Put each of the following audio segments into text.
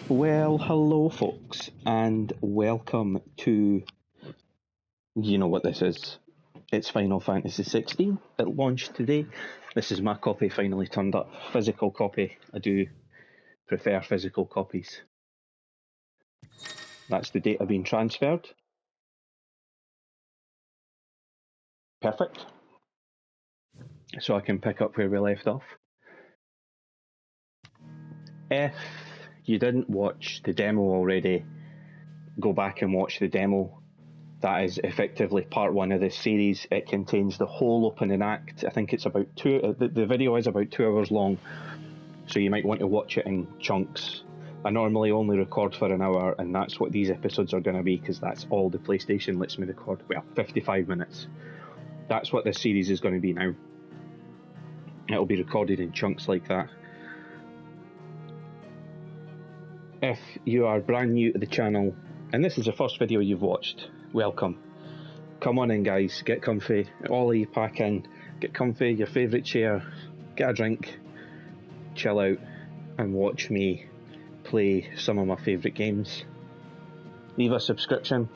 Well, hello, folks, and welcome to. You know what this is. It's Final Fantasy 16. It launched today. This is my copy finally turned up. Physical copy. I do prefer physical copies. That's the data being transferred. Perfect. So I can pick up where we left off. If you didn't watch the demo already, go back and watch the demo. That is effectively part one of this series. It contains the whole opening act. I think it's about the video is about 2 hours long, so you might want to watch it in chunks. I normally only record for an hour, and that's what these episodes are going to be, because that's all the PlayStation lets me record. Well, 55 minutes. That's what this series is going to be now. It'll be recorded in chunks like that. If you are brand new to the channel, and this is the first video you've watched, welcome. Come on in, guys, get comfy. Ollie, pack in, get comfy, your favourite chair, get a drink, chill out, and watch me play some of my favourite games. Leave a subscription.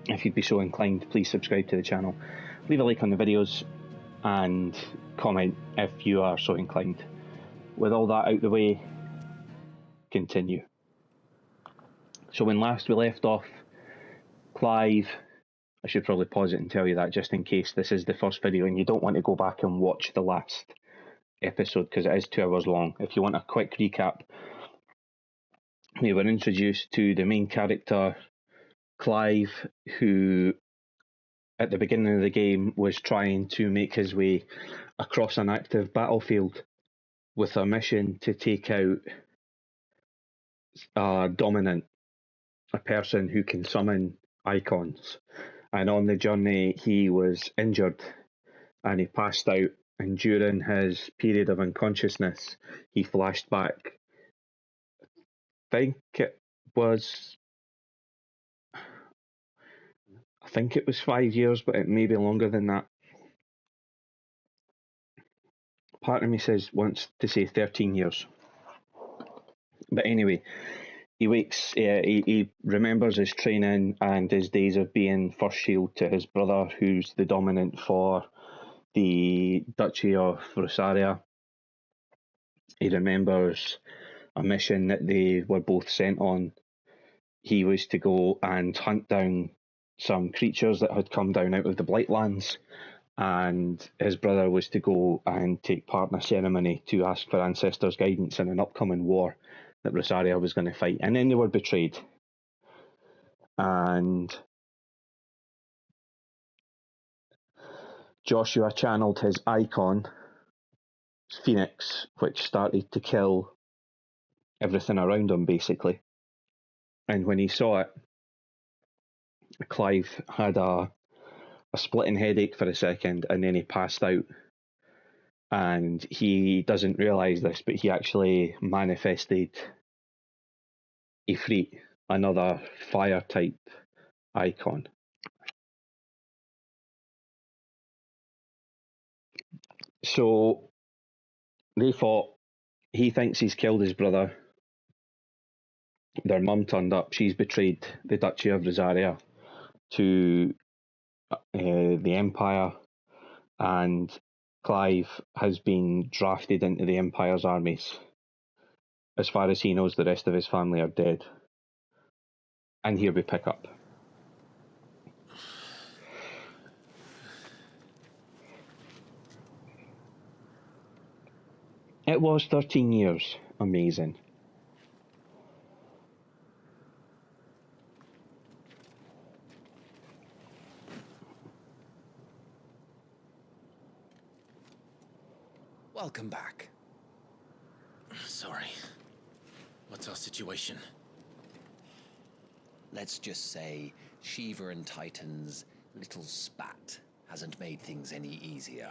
If you'd be so inclined, please subscribe to the channel. Leave a like on the videos, and comment if you are so inclined. With all that out the way, continue. So when last we left off, Clive, I should probably pause it and tell you that just in case this is the first video and you don't want to go back and watch the last episode because it is 2 hours long. If you want a quick recap, we were introduced to the main character, Clive, who at the beginning of the game was trying to make his way across an active battlefield with a mission to take out a dominant, a person who can summon icons. And on the journey, he was injured and he passed out. And during his period of unconsciousness, he flashed back. I think it was 5 years, but it may be longer than that. Part of me wants to say 13 years. But anyway, he wakes, he remembers his training and his days of being first shield to his brother, who's the dominant for the Duchy of Rosaria. He remembers a mission that they were both sent on. He was to go and hunt down some creatures that had come down out of the Blightlands, and his brother was to go and take part in a ceremony to ask for ancestors' guidance in an upcoming war that Rosaria was going to fight. And then they were betrayed. And Joshua channeled his icon, Phoenix, which started to kill everything around him, basically. And when he saw it, Clive had a splitting headache for a second, and then he passed out. And he doesn't realise this, but he actually manifested Ifrit, another fire-type icon. So they fought. He thinks he's killed his brother. Their mum turned up. She's betrayed the Duchy of Rosaria to the Empire, and Clive has been drafted into the Empire's armies. As far as he knows, the rest of his family are dead. And here we pick up. It was 13 years. Amazing. Welcome back. Sorry. What's our situation? Let's just say Shiva and Titan's little spat hasn't made things any easier.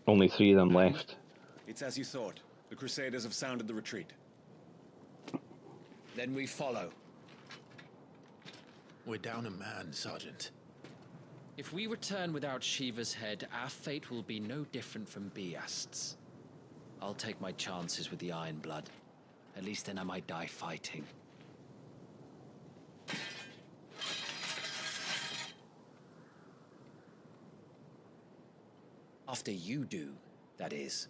Only 3 of them left. It's as you thought. The Crusaders have sounded the retreat. Then we follow. We're down a man, Sergeant. If we return without Shiva's head, our fate will be no different from Biast's. I'll take my chances with the Iron Blood. At least then I might die fighting. After you do, that is.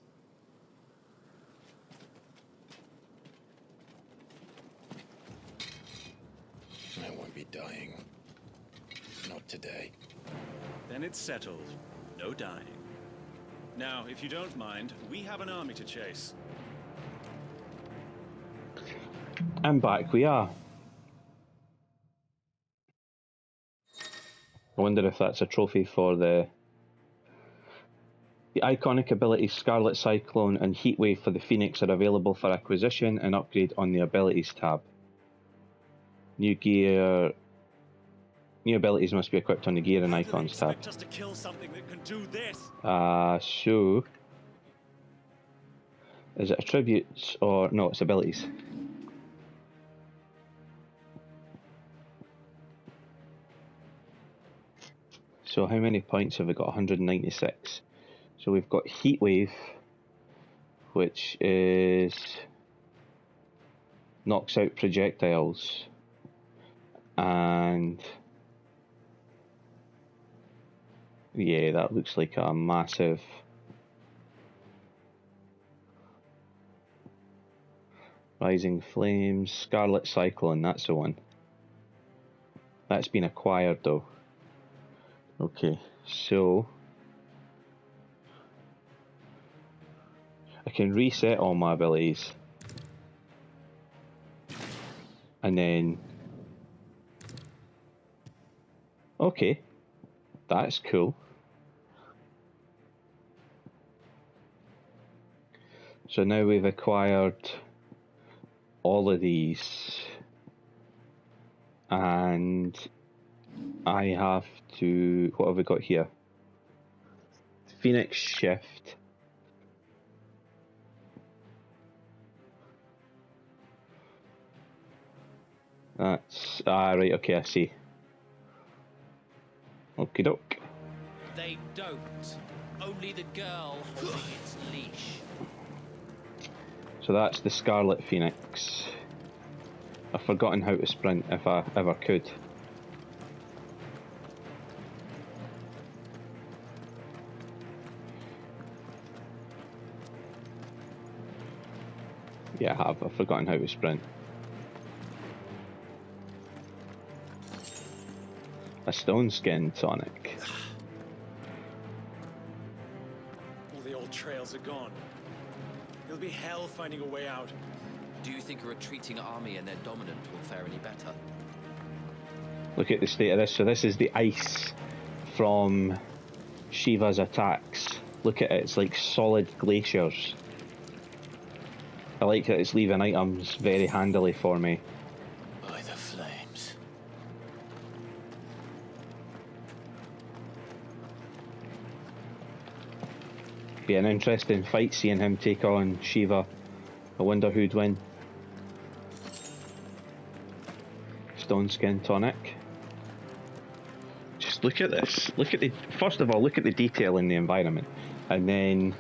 I won't be dying. Not today. Then it's settled. No dying. Now, if you don't mind, we have an army to chase. And back we are. I wonder if that's a trophy for the iconic abilities Scarlet Cyclone and Heatwave for the Phoenix are available for acquisition and upgrade on the abilities tab. New gear. New abilities must be equipped on the gear and icons tab. Expect us to kill something that can do this. So is it attributes or no? It's abilities. So how many points have we got? 196. So we've got Heatwave, which is knocks out projectiles, and yeah, that looks like a massive Rising Flames. Scarlet Cyclone, that's the one. That's been acquired though. Okay, so I can reset all my abilities and then okay, that's cool. So now we've acquired all of these and I have to, what have we got here? Phoenix Shift. That's, right, okay, I see. Okie doke. They don't. Only the girl holding its leash. So that's the Scarlet Phoenix. I've forgotten how to sprint if I ever could. Yeah, I have. I've forgotten how to sprint. A stone skin tonic. All the old trails are gone. It'll be hell finding a way out. Do you think a retreating army and their dominant will fare any better? Look at the state of this. So this is the ice from Shiva's attacks. Look at it. It's like solid glaciers. I like that it's leaving items very handily for me. By the flames. Be an interesting fight seeing him take on Shiva. I wonder who'd win. Stone skin tonic. Just look at this. Look at the, first of all, look at the detail in the environment, and then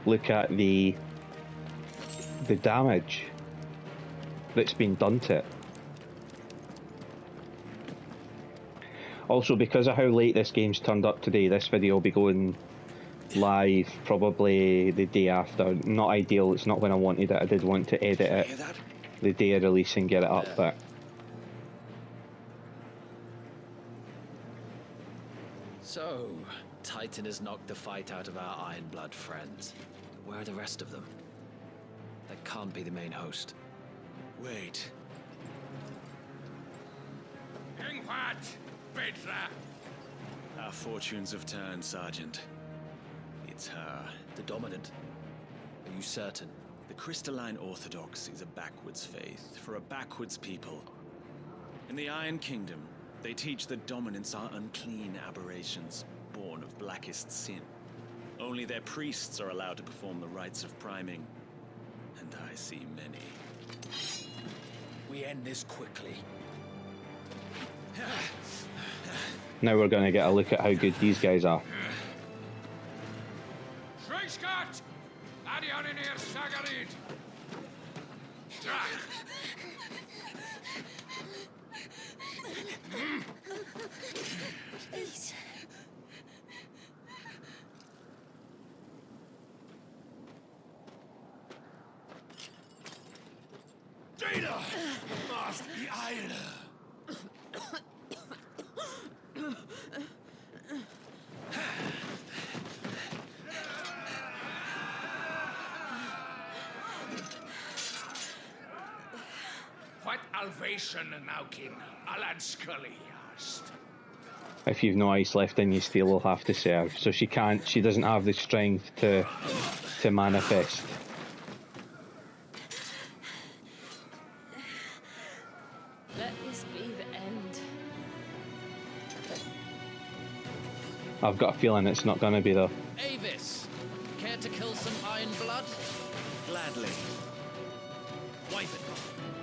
look at the damage that's been done to it. Also, because of how late this game's turned up today, this video will be going live probably the day after. Not ideal, it's not when I wanted it. I did want to edit it the day of release and get it up, but So, Titan has knocked the fight out of our Iron Blood friends. Where are the rest of them? That can't be the main host. Wait. Our fortunes have turned, Sergeant. It's her. The dominant? Are you certain? The Crystalline Orthodox is a backwards faith for a backwards people. In the Iron Kingdom, they teach that dominants are unclean aberrations, born of blackest sin. Only their priests are allowed to perform the rites of priming, and I see many. We end this quickly. Now we're going to get a look at how good these guys are. Schweigschgott! Adionir Sagarid! Please. Data! Must be Eile! What Alvation Naukin, Alan Scully asked. If you've no ice left in you, Steel will have to serve. So she doesn't have the strength to manifest. Let this be the end. I've got a feeling it's not going to be though. Avis, care to kill some Iron Blood? Gladly. Wyvern,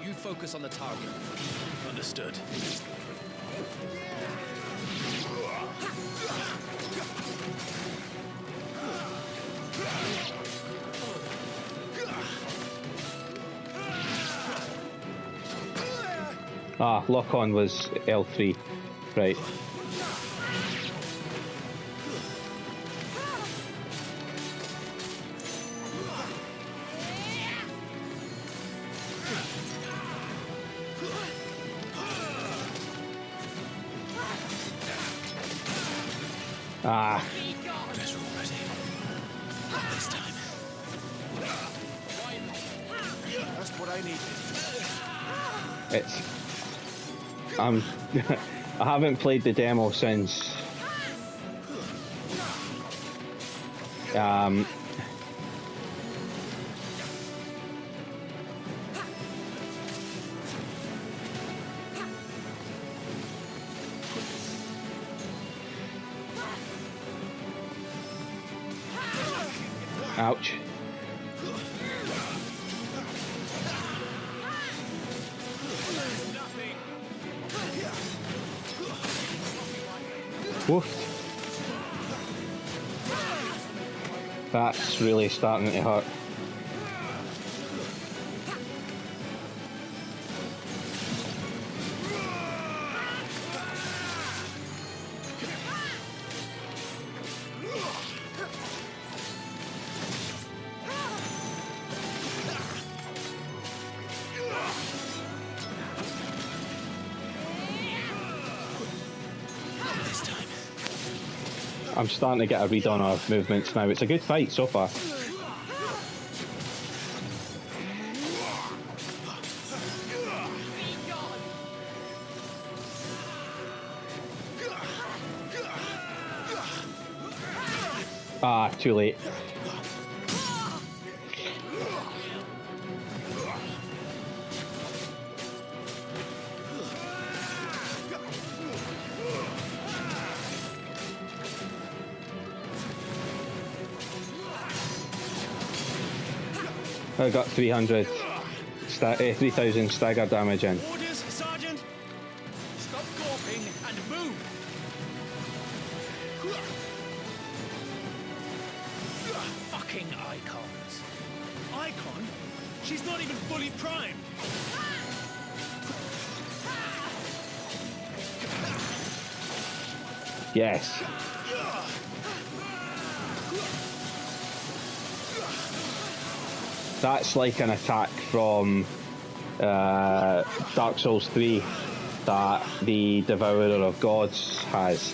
you focus on the target. Understood. Ah, lock on was L3. Right. Ah. Better already. Not this time. Just what I needed. I haven't played the demo since ouch. Woof. That's really starting to hurt. I'm starting to get a read on our movements now. It's a good fight so far. Ah, too late. I got 300, 3,000 stagger damage in. Orders, Sergeant! Stop gawping and move! Fucking icons. Icon? She's not even fully primed! Yes. That's like an attack from Dark Souls 3 that the Devourer of Gods has.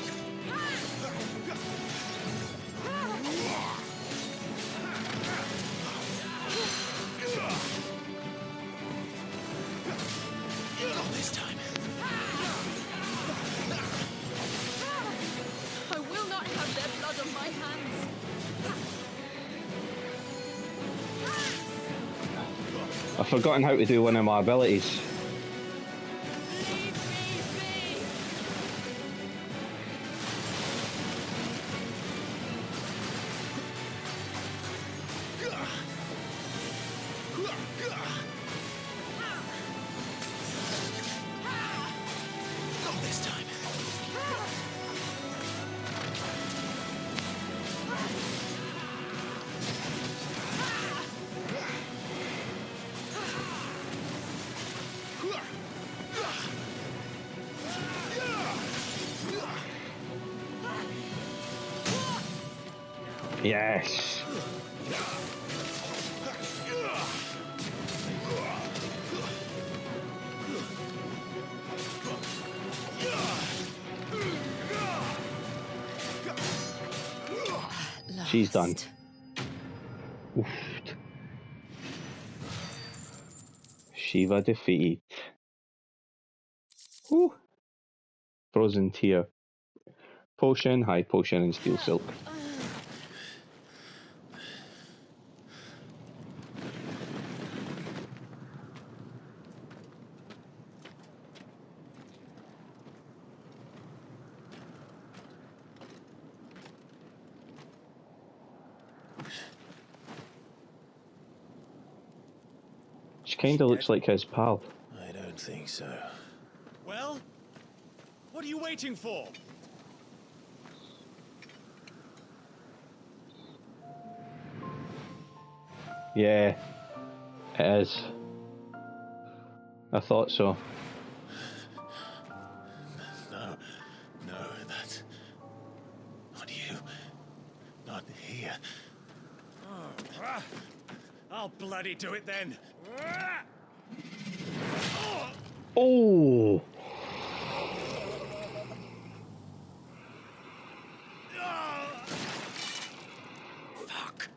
This time. I will not have their blood on my hands. I've forgotten how to do one of my abilities. Yes. She's done. Oof. Shiva defeated. Whew. Frozen tear. Potion, high potion, and steel silk. She kinda looks like his pal. I don't think so. Well, what are you waiting for? Yeah, it is. I thought so. No, that's not you. Not here. I'll bloody do it then. Oh! Fuck.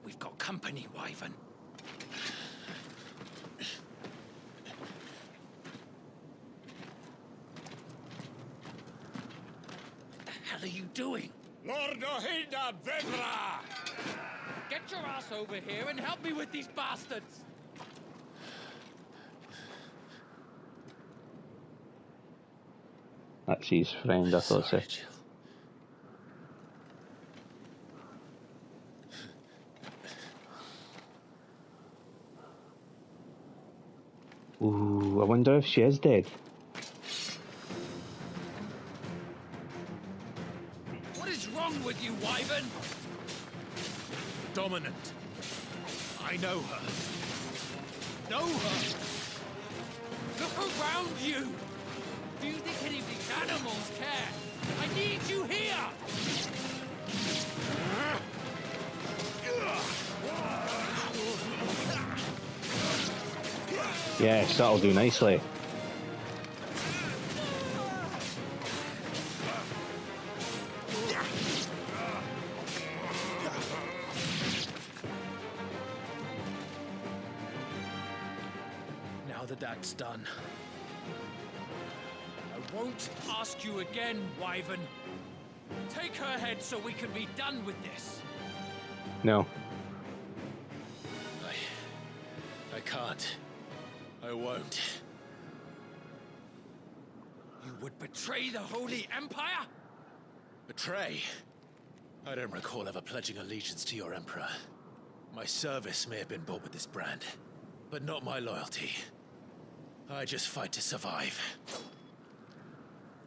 We've got company, Wyvern. What the hell are you doing? Lord Ohida Vedra! Get your ass over here and help me with these bastards! That's his friend, I thought so. Sorry, Jill. Ooh, I wonder if she is dead. What is wrong with you, Wyvern? Dominant. I know her. Know her. Look around you! Do you think any of these animals care? I need you here! Yes, that'll do nicely. Now that that's done, I won't ask you again, Wyvern. Take her head so we can be done with this. No. I can't. I won't. You would betray the Holy Empire? Betray? I don't recall ever pledging allegiance to your Emperor. My service may have been bought with this brand, but not my loyalty. I just fight to survive.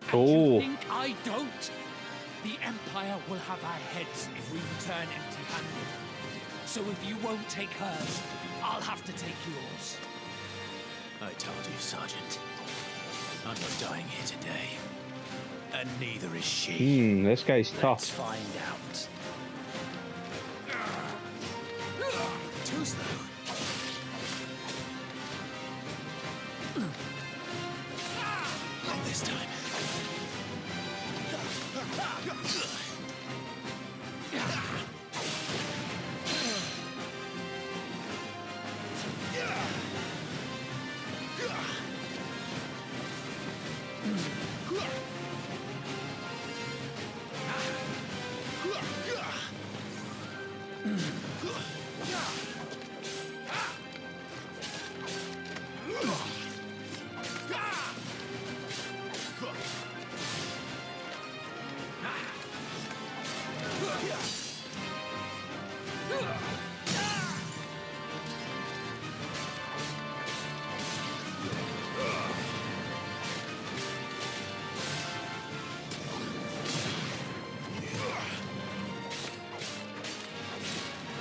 And Oh. you think I don't? The Empire will have our heads if we return empty-handed. So if you won't take hers, I'll have to take yours. I told you, Sergeant. I'm not dying here today. And neither is she. This guy's Let's tough. find out. Too slow. Not this time.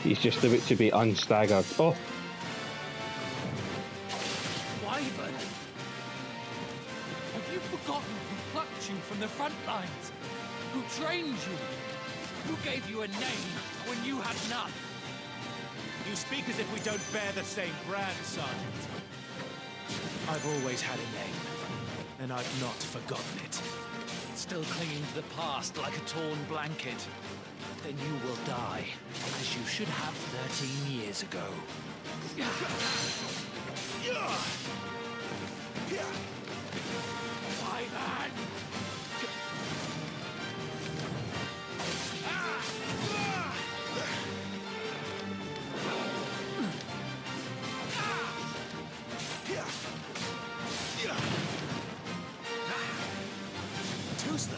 He's just about to be unstaggered. Oh! you from the front lines, who trained you, who gave you a name when you had none. You speak as if we don't bear the same brand, Sergeant. I've always had a name, and I've not forgotten it. Still clinging to the past like a torn blanket. Then you will die, as you should have 13 years ago. My man! Too slow.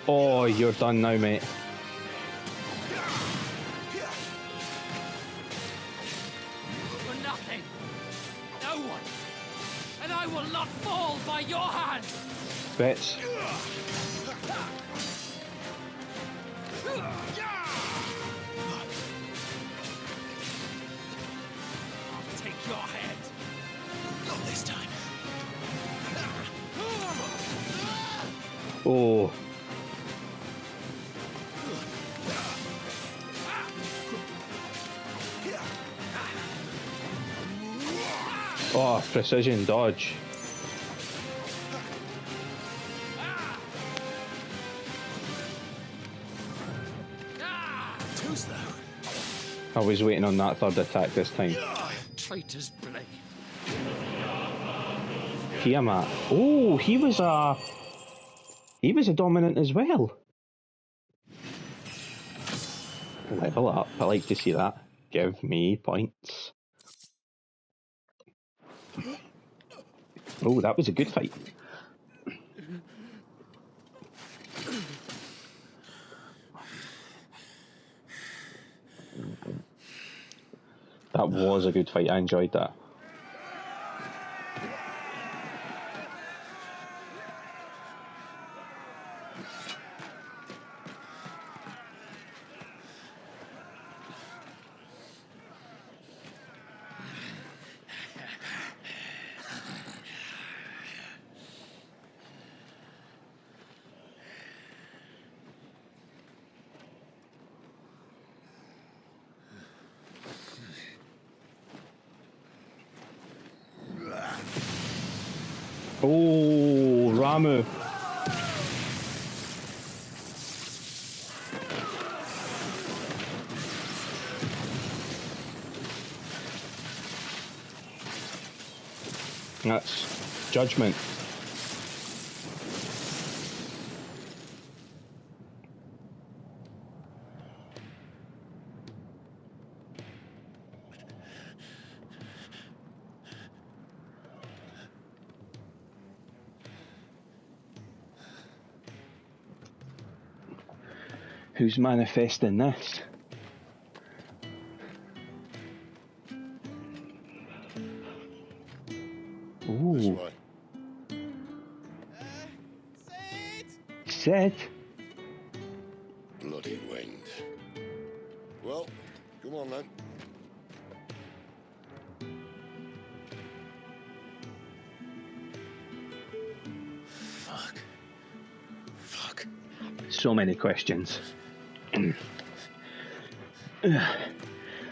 Oh, you're done now, mate. For nothing. No one. And I will not fall by your hand. Bets. I'll take your head. Not this time. Oh. Oh, precision dodge. Too slow. I was waiting on that third attack this time. Traitor's blade. Tiamat. Oh, he was a dominant as well. Level up. I like to see that. Give me points. Oh, that was a good fight. That was a good fight. I enjoyed that. Oh, Ramu. That's judgment. Who's manifesting this? Ooh. Sid? Bloody wind. Well, come on then. Fuck. So many questions.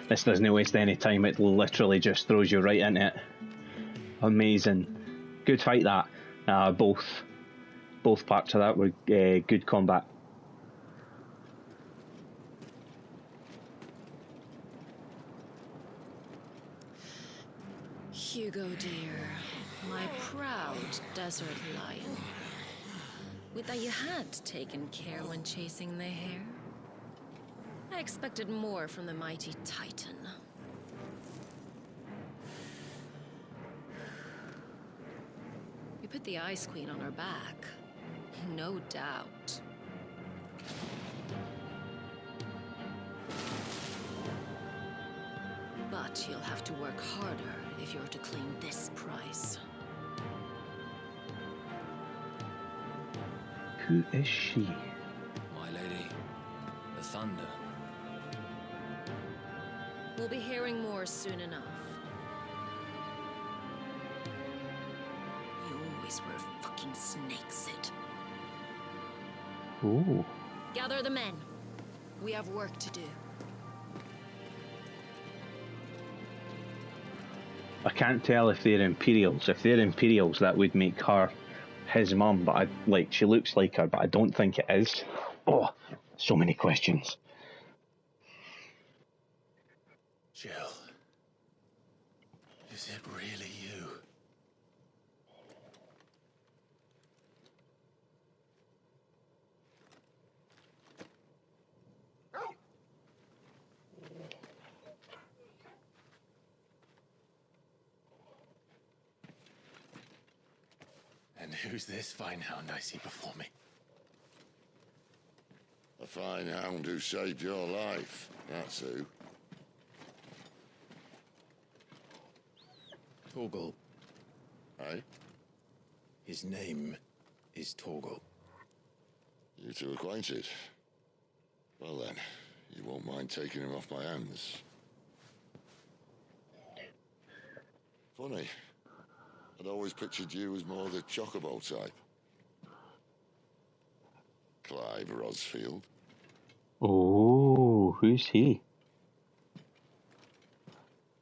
This doesn't waste any time, it literally just throws you right into it. Amazing. Good fight that. Both parts of that were good combat. Hugo, dear, my proud desert lion. Would that you had taken care when chasing the hare. I expected more from the mighty Titan. You put the Ice Queen on her back, no doubt. But you'll have to work harder if you're to claim this prize. Who is she? My lady, the Thunder. We'll be hearing more soon enough. place where fucking snakes sit. Ooh. Gather the men. We have work to do. I can't tell if they're Imperials. If they're Imperials, that would make her his mum, but she looks like her, but I don't think it is. Oh, so many questions. Jill. Is it really you? And who's this fine hound I see before me? A fine hound who saved your life. That's who. Torgal. Eh? His name is Torgal. You two acquainted? Well then, you won't mind taking him off my hands. Funny. I'd always pictured you as more the Chocobo type. Clive Rosfield. Oh, who's he?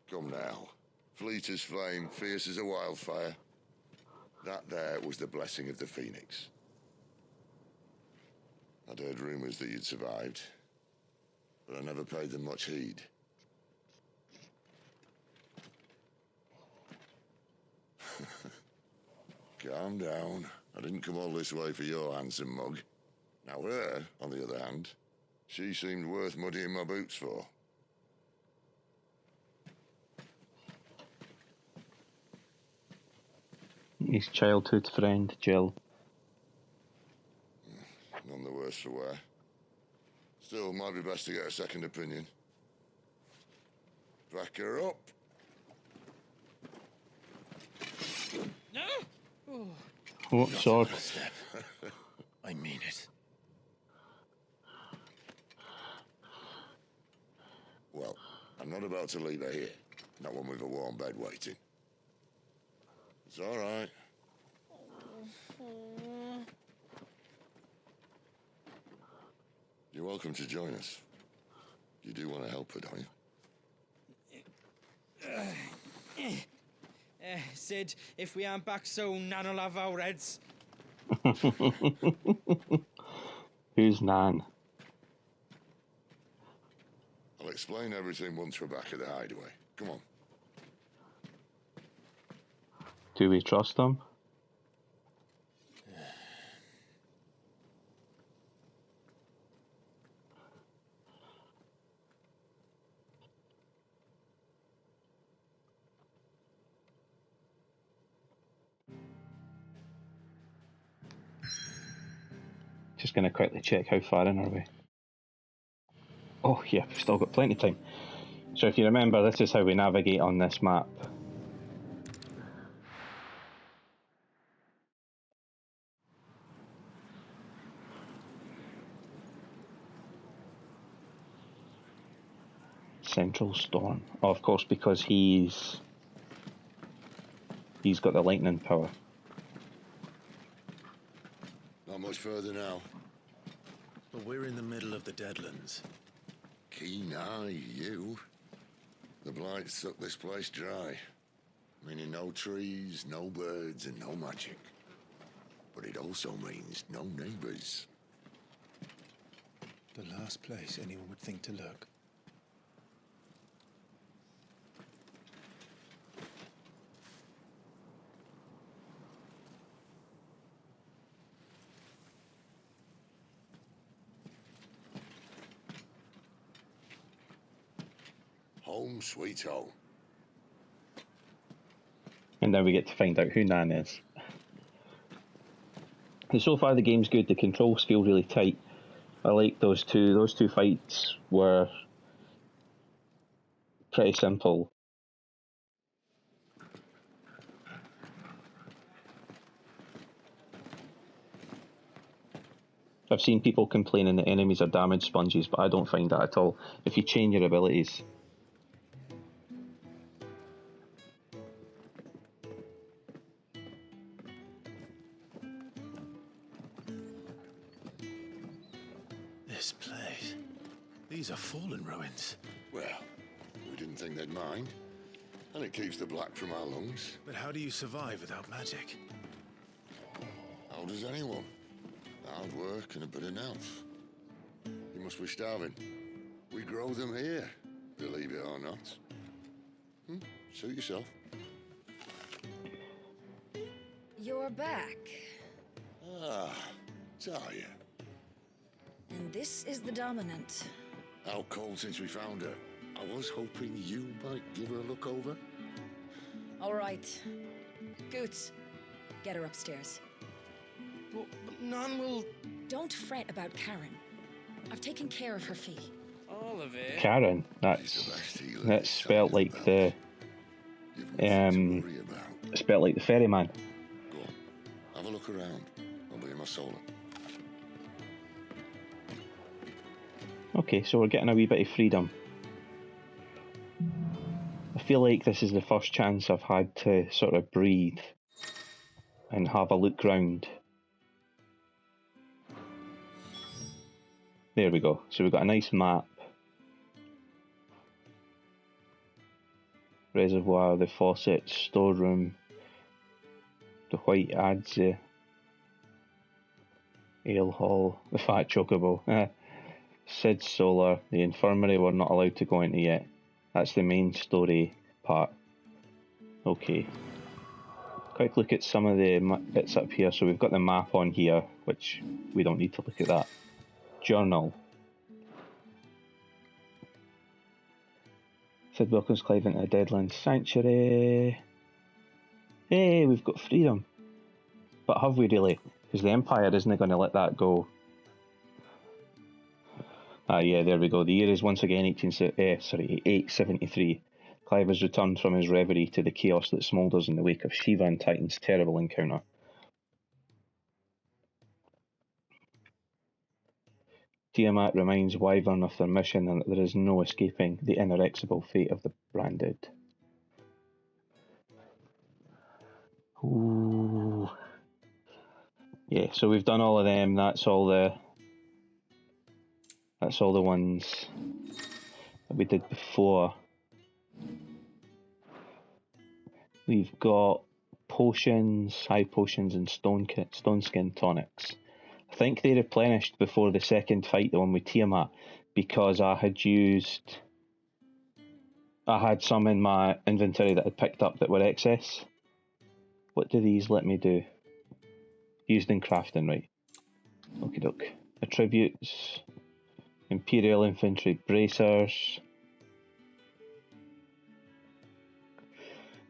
Come now. Fleet as flame, fierce as a wildfire. That there was the blessing of the Phoenix. I'd heard rumors that you'd survived, but I never paid them much heed. Calm down. I didn't come all this way for your handsome mug. Now her, on the other hand, she seemed worth muddying my boots for. His childhood friend, Jill. None the worse for wear. Still, might be best to get a second opinion. Back her up. No! Oh, sword. Another step. I mean it. Well, I'm not about to leave her here. Not one with a warm bed waiting. It's all right. You're welcome to join us. You do want to help her, don't you? Sid, if we aren't back soon, Nan will have our heads. Who's Nan? I'll explain everything once we're back at the hideaway. Come on. Do we trust him? Just going to quickly check how far in are we. Oh yeah, we've still got plenty of time. So if you remember, this is how we navigate on this map. Central Storm. Oh, of course, because he's got the lightning power. Not much further now. But we're in the middle of the Deadlands. Keen eye, you. The blight sucked this place dry. Meaning no trees, no birds, and no magic. But it also means no neighbors. The last place anyone would think to look. Home sweet home. And then we get to find out who Nan is. And so far the game's good, the controls feel really tight. I like those two. Those two fights were pretty simple. I've seen people complaining that enemies are damage sponges, but I don't find that at all. If you change your abilities. This place. These are fallen ruins. Well, we didn't think they'd mind. And it keeps the black from our lungs. But how do you survive without magic? How does anyone? Hard work and a bit of nerve. You must be starving. We grow them here, believe it or not. Suit yourself. You're back. Ah, Talia. And this is the Dominant. How cold since we found her. I was hoping you might give her a look over. All right. Goots, get her upstairs. But none will... Don't fret about Karen. I've taken care of her fee. All of it? Karen, that's spelled like the spelled like the ferryman. Go on, have a look around. I'll be in my solar. Okay, so we're getting a wee bit of freedom. I feel like this is the first chance I've had to sort of breathe and have a look round. There we go. So we've got a nice map. Reservoir, the faucet, storeroom, the white adze, ale hall, the fat chocobo, Sid's solar, the infirmary we're not allowed to go into yet. That's the main story part. Okay. Quick look at some of the bits up here. So we've got the map on here, which we don't need to look at that. Journal. Sid welcomes Clive into a Deadlands sanctuary. Hey, we've got freedom. But have we really? Because the Empire isn't going to let that go. Ah, yeah, there we go. The year is once again 873. Clive has returned from his reverie to the chaos that smoulders in the wake of Shiva and Titan's terrible encounter. Tiamat reminds Wyvern of their mission and that there is no escaping the inexorable fate of the branded. Ooh. Yeah, so we've done all of them. That's all the ones that we did before. We've got potions, high potions, and stone skin tonics. I think they replenished before the second fight, the one with Tiamat, because I had some in my inventory that I'd picked up that were excess. What do these let me do? Used in crafting, right? Okie doke. Attributes. Imperial Infantry Bracers.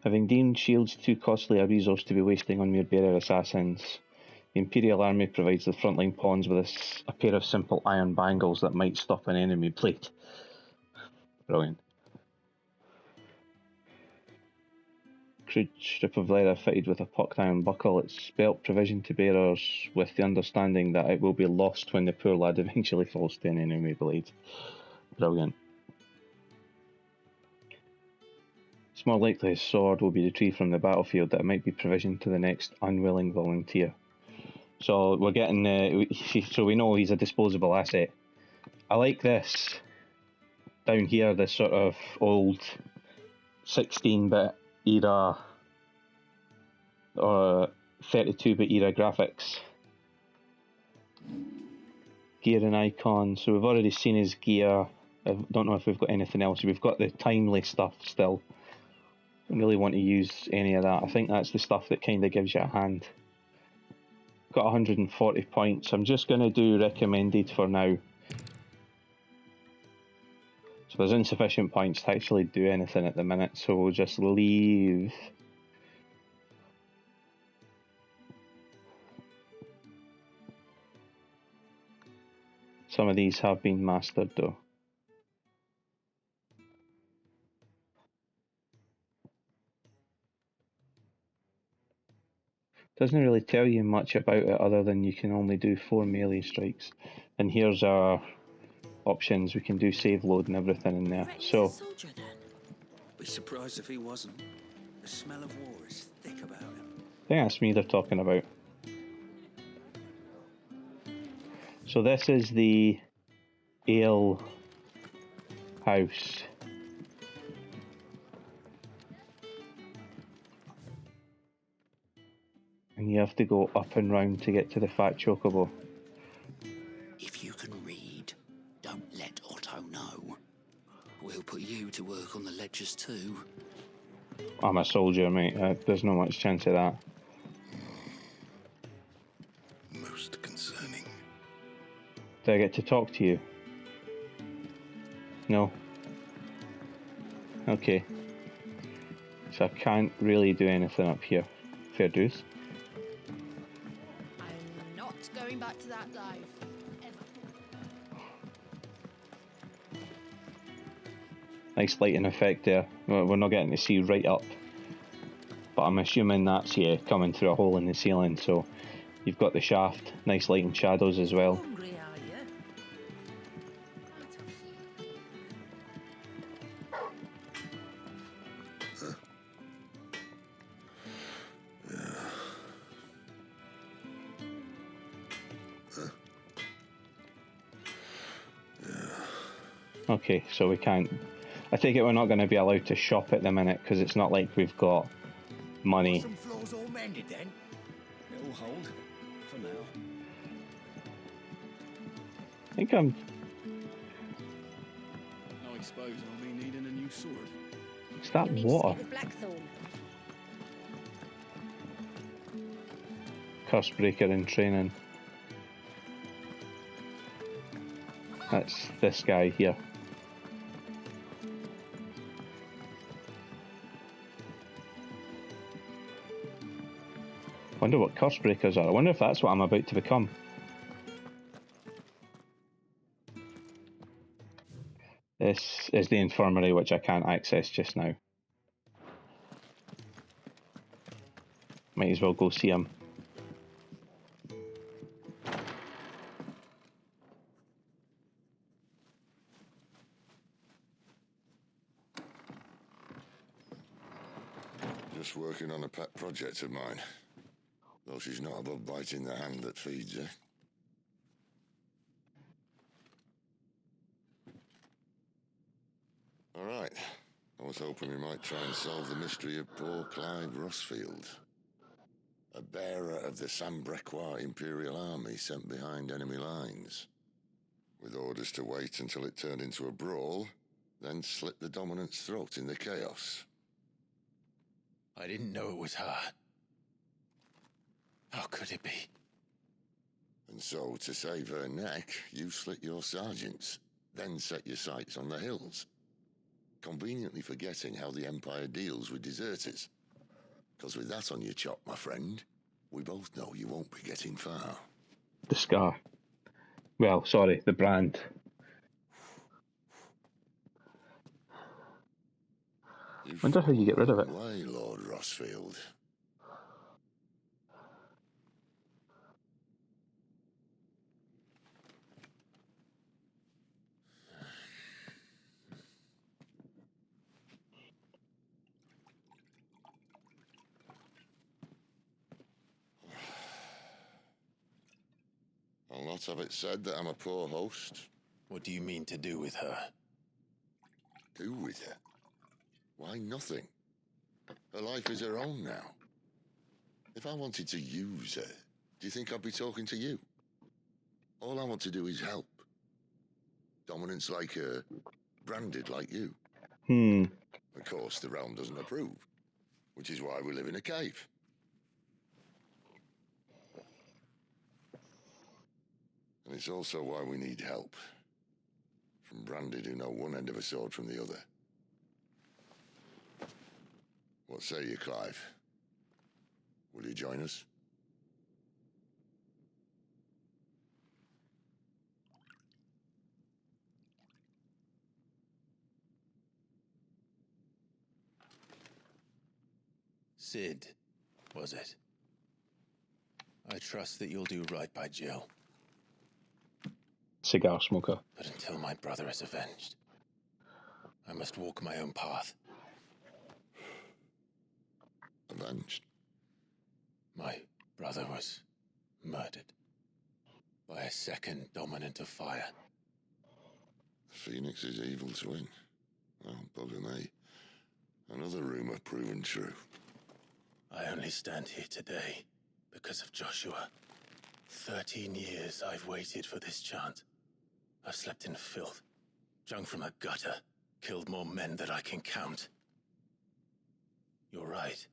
Having deemed shields too costly a resource to be wasting on mere bearer assassins, the Imperial Army provides the frontline pawns with a pair of simple iron bangles that might stop an enemy blade. Brilliant. Crude strip of leather fitted with a pucked iron buckle. It's belt provision to bearers with the understanding that it will be lost when the poor lad eventually falls to an enemy blade. Brilliant. It's more likely his sword will be retrieved from the battlefield that it might be provisioned to the next unwilling volunteer. So we're getting, so we know he's a disposable asset. I like this down here, this sort of old 16-bit era or 32-bit era graphics. Gear and icon. So we've already seen his gear. I don't know if we've got anything else. We've got the timely stuff still. Don't really want to use any of that. I think that's the stuff that kind of gives you a hand. Got 140 points. I'm just going to do recommended for now. So there's insufficient points to actually do anything at the minute, so we'll just leave. Some of these have been mastered though. Doesn't really tell you much about it other than you can only do 4 melee strikes. And here's our options. We can do save load and everything in there. So Be surprised if he wasn't. The smell of war is thick about him. I think that's me they're talking about. So this is the ale house. And you have to go up and round to get to the fat chocobo. If you can read, don't let Otto know. We'll put you to work on the ledgers too. I'm a soldier, mate. There's not much chance of that. Most concerning. Do I get to talk to you? No. Okay. So I can't really do anything up here. Fair dues. I'm not going back to that life. Nice lighting effect there. We're not getting to see right up. But I'm assuming that's, yeah, coming through a hole in the ceiling. So you've got the shaft. Nice lighting shadows as well. Okay, so we can't... I take it we're not going to be allowed to shop at the minute, because it's not like we've got money. Some floors all mended then? It'll hold, for now. I think I'm... I suppose I'll be needing a new sword. Is that water? Cursebreaker in training. That's this guy here. Wonder what Cursebreakers are. I wonder if that's what I'm about to become. This is the infirmary, which I can't access just now. Might as well go see him. Just working on a pet project of mine. Though she's not above biting the hand that feeds her. All right. I was hoping we might try and solve the mystery of poor Clive Rossfield. A bearer of the Sambrequois Imperial Army sent behind enemy lines. With orders to wait until it turned into a brawl, then slit the Dominant's throat in the chaos. I didn't know it was her. How could it be? And so, to save her neck, you slit your sergeants, then set your sights on the hills. Conveniently forgetting how the Empire deals with deserters. Because with that on your chop, my friend, we both know you won't be getting far. The scar. Well, sorry, the brand. Wonder how you get rid of it. Why, Lord Rossfield? I'll not have it said that I'm a poor host. What do you mean to do with her? Do with her? Why, nothing. Her life is her own now. If I wanted to use her, do you think I'd be talking to you? All I want to do is help. Dominants like her, branded like you. Of course, the realm doesn't approve, which is why we live in a cave. And it's also why we need help. From branded who know one end of a sword from the other. What say you, Clive? Will you join us? Sid, was it? I trust that you'll do right by Jill. Cigar smoker. But until my brother is avenged, I must walk my own path. Avenged? My brother was murdered by a second Dominant of Fire. Phoenix's evil twin. Oh, bugger me. Another rumor proven true. I only stand here today because of Joshua. 13 years I've waited for this chance. I've slept in filth, drunk from a gutter, killed more men than I can count. You're right.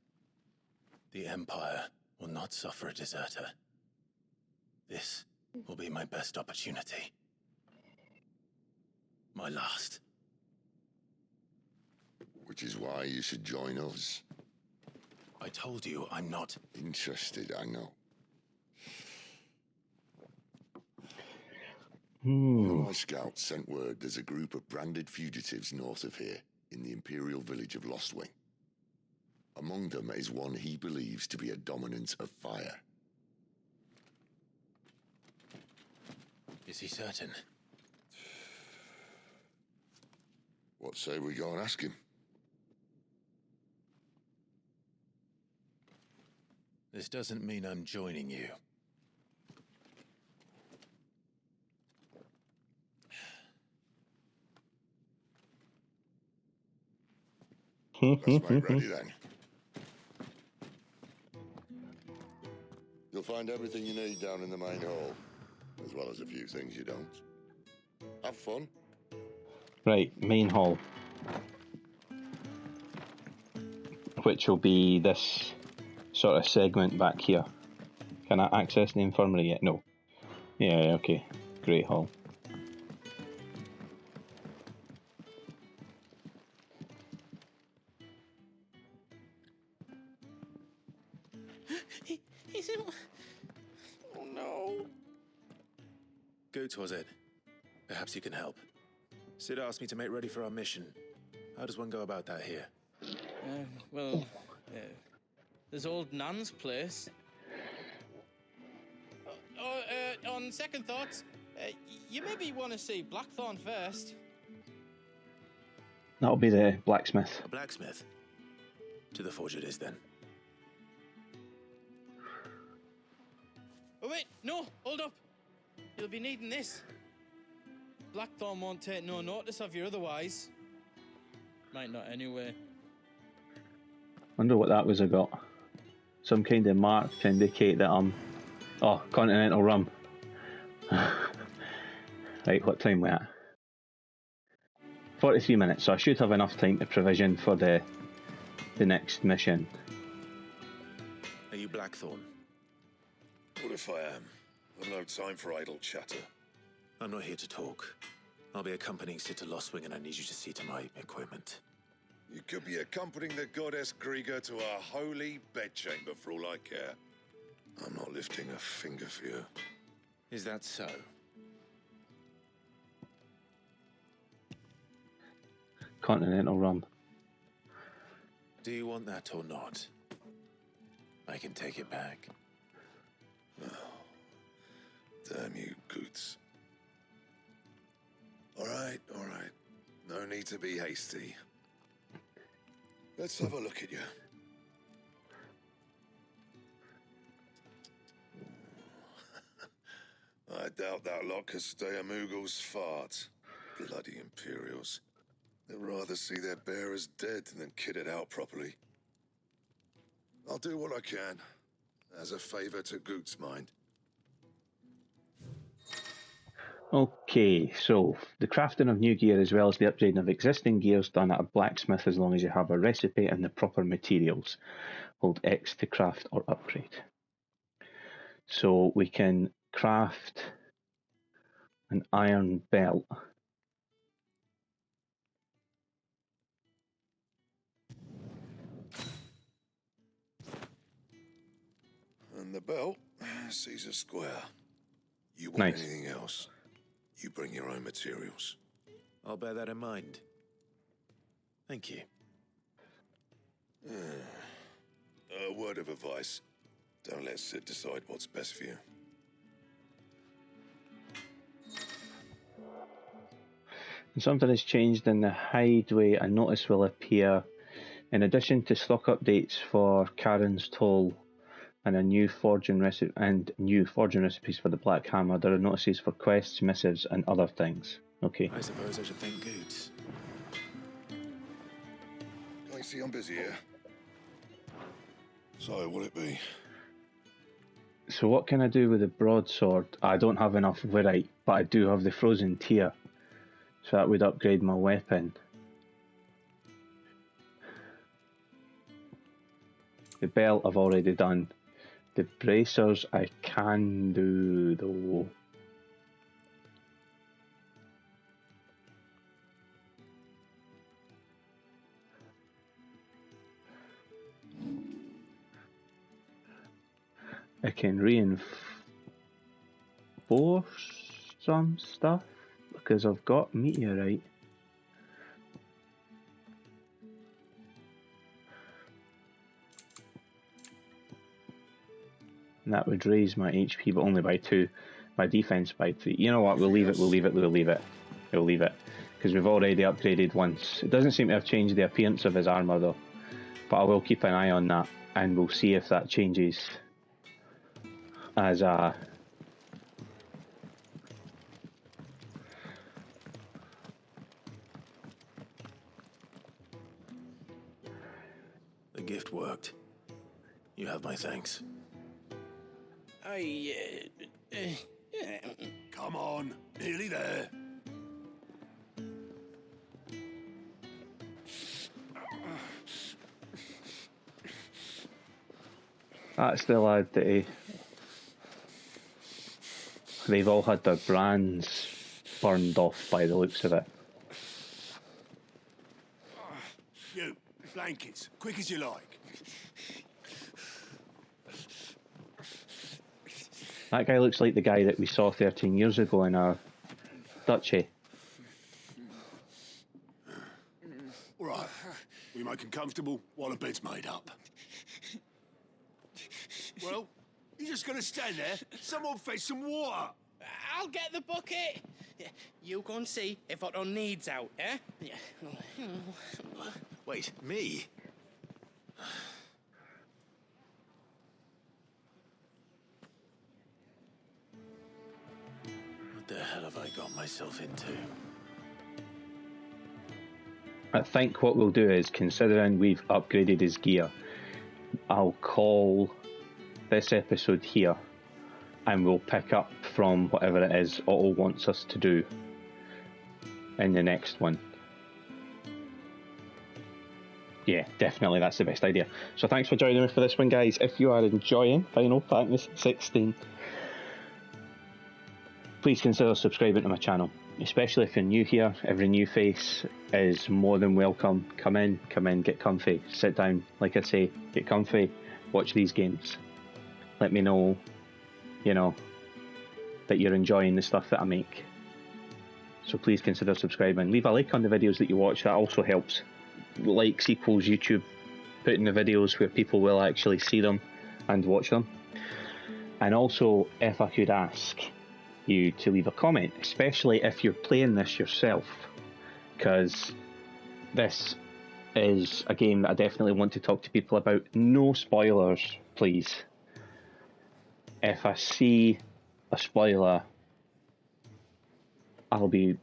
The Empire will not suffer a deserter. This will be my best opportunity. My last. Which is why you should join us. I told you I'm not interested, I know. One of my scouts sent word there's a group of branded fugitives north of here, in the Imperial village of Lostwing. Among them is one he believes to be a dominant of fire. Is he certain? What say we go and ask him? This doesn't mean I'm joining you. Let's make ready then. You'll find everything you need down in the main hall, as well as a few things you don't. Have fun. Right, main hall. Which will be this sort of segment back here. Can I access the infirmary yet? No. Yeah, okay. Great hall. He's in... Oh no. Goots, was it? Perhaps you can help. Sid asked me to make ready for our mission. How does one go about that here? There's old Nan's place. On second thoughts, you maybe want to see Blackthorn first. That'll be the blacksmith. A blacksmith? To the forge it is then. Oh wait, no, hold up. You'll be needing this. Blackthorn won't take no notice of you otherwise. Might not anyway. Wonder what that was I got. Some kind of mark to indicate that I'm... Oh, continental rum. Right, what time we at? 43 minutes, so I should have enough time to provision for the next mission. Are you Blackthorn? What if I am? I've no time for idle chatter. I'm not here to talk. I'll be accompanying Sid to Lostwing, and I need you to see to my equipment. You could be accompanying the goddess Kriega to our holy bedchamber for all I care. I'm not lifting a finger for you. Is that so? Continental rum. Do you want that or not? I can take it back. Oh, damn you, Goots. All right. No need to be hasty. Let's have a look at you. I doubt that lot could stay a Moogle's fart. Bloody Imperials. They'd rather see their bearers dead than kitted out properly. I'll do what I can, as a favor to Goot's mind. Okay, so the crafting of new gear as well as the upgrading of existing gear is done at a blacksmith as long as you have a recipe and the proper materials. Hold X to craft or upgrade. So we can craft an iron belt. And the belt sees a square. You want Nice. anything else? You bring your own materials. I'll bear that in mind. Thank you. A word of advice. Don't let Sid decide what's best for you. And something has changed in the hideaway. A notice will appear. In addition to stock updates for Karen's Toll and new forging recipes for the Black Hammer, there are notices for quests, missives, and other things. Okay. I suppose I should thank Goots. I see I'm busy here. So, what'll it be? So what can I do with the broadsword? I don't have enough Virite, but I do have the frozen tear. So that would upgrade my weapon. The belt I've already done. The bracers I can do though. I can reinforce some stuff because I've got meteorite. And that would raise my HP, but only by 2. My defense by 3. You know what? We'll leave it. We'll leave it. We'll leave it. We'll leave it because we've already upgraded once. It doesn't seem to have changed the appearance of his armor though, but I will keep an eye on that, and we'll see if that changes as a. The gift worked. You have my thanks. Come on, nearly there. That's the lad that they've all had their brands burned off by the looks of it. You, blankets, quick as you like. That guy looks like the guy that we saw 13 years ago in our duchy. All right, we make him comfortable while the bed's made up. Well, you're just gonna stand there? Someone fetch some water. I'll get the bucket. You go and see if Otto needs out, eh? Wait, me? What the hell have I got myself into? I think what we'll do is, considering we've upgraded his gear, I'll call this episode here and we'll pick up from whatever it is Otto wants us to do in the next one. Yeah, definitely that's the best idea. So thanks for joining me for this one, guys. If you are enjoying Final Fantasy 16, please consider subscribing to my channel, especially if you're new here. Every new face is more than welcome. Come in, get comfy, sit down, like I say, get comfy, watch these games. Let me know, you know, that you're enjoying the stuff that I make. So please consider subscribing. Leave a like on the videos that you watch, that also helps. Likes equals YouTube putting the videos where people will actually see them and watch them. And also, if I could ask you to leave a comment, especially if you're playing this yourself, because this is a game that I definitely want to talk to people about. No spoilers, please. If I see a spoiler, I'll be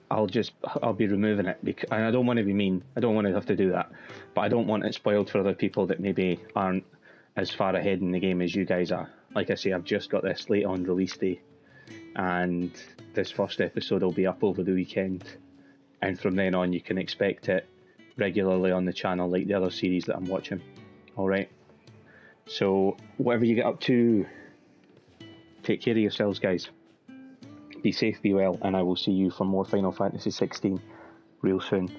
removing it, because, and I don't want to be mean. I don't want to have to do that, but I don't want it spoiled for other people that maybe aren't as far ahead in the game as you guys are. Like I say, I've just got this late on release day, and this first episode will be up over the weekend, and from then on you can expect it regularly on the channel like the other series that I'm watching. Alright, so whatever you get up to, take care of yourselves, guys. Be safe, be well, and I will see you for more Final Fantasy 16 real soon.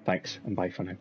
Thanks, and bye for now.